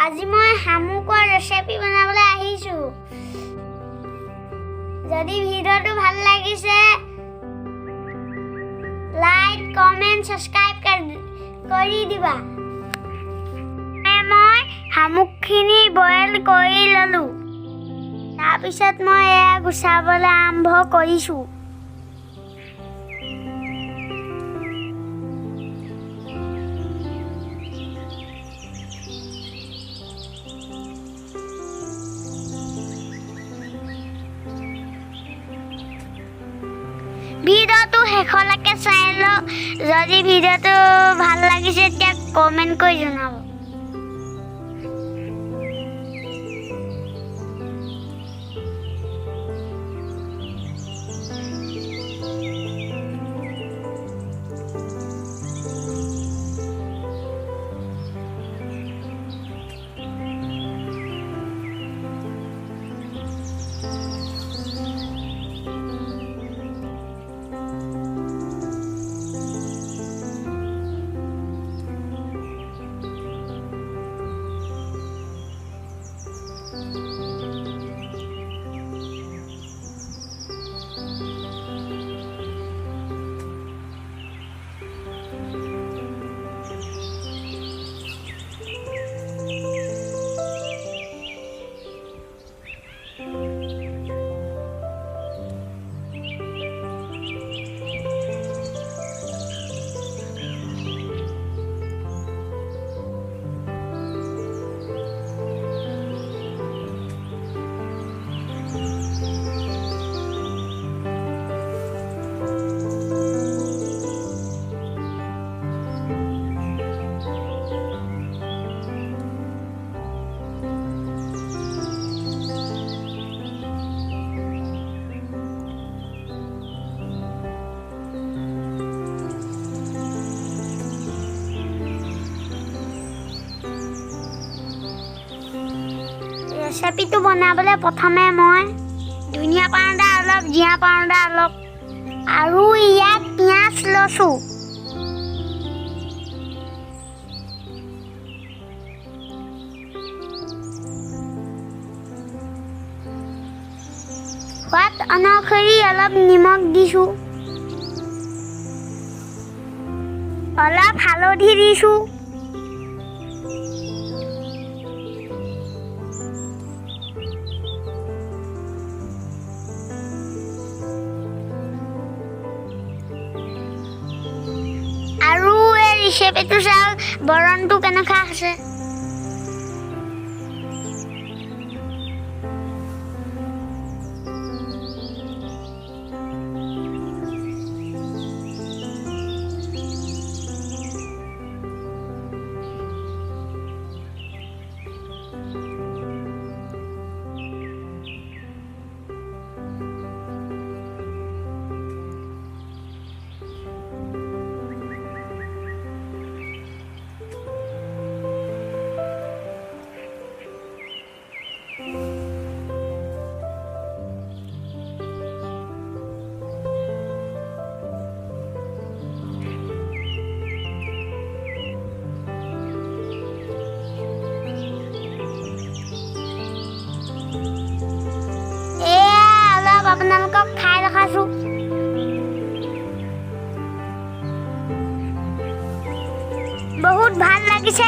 আজি মই হামুকৰ ৰেচিপি বনাবলৈ আহিছোঁ। যদি ভিডিঅ'টো ভাল লাগিছে লাইক কমেন্ট সাবস্ক্ৰাইব কৰি দিবা। মই হামুকখিনি বইল কৰি ললো। তাৰপিছত মই এয়া গুচাবলৈ আৰম্ভ কৰিছোঁ। ভিডিঅ'টো শেষলৈকে চাই লওক। যদি ভিডিঅ'টো ভাল লাগিছে তেতিয়া কমেন্ট কৰি জনাব। ৰেচিপিটো বনাবলৈ প্ৰথমে মই ধনিয়া পাউডাৰ অলপ, জিৰা পাউডাৰ অলপ আৰু ইয়াত পিঁয়াজ লৈছোঁ। সোৱাদ অনুসৰি অলপ নিমখ দিছোঁ, অলপ হালধি দিছোঁ, আৰু এই ৰেচিপিটো চাওক বৰণটো কেনেকুৱা আছে। আপোনালোকক খাই দেখাইছোঁ। বহুত ভাল লাগিছে।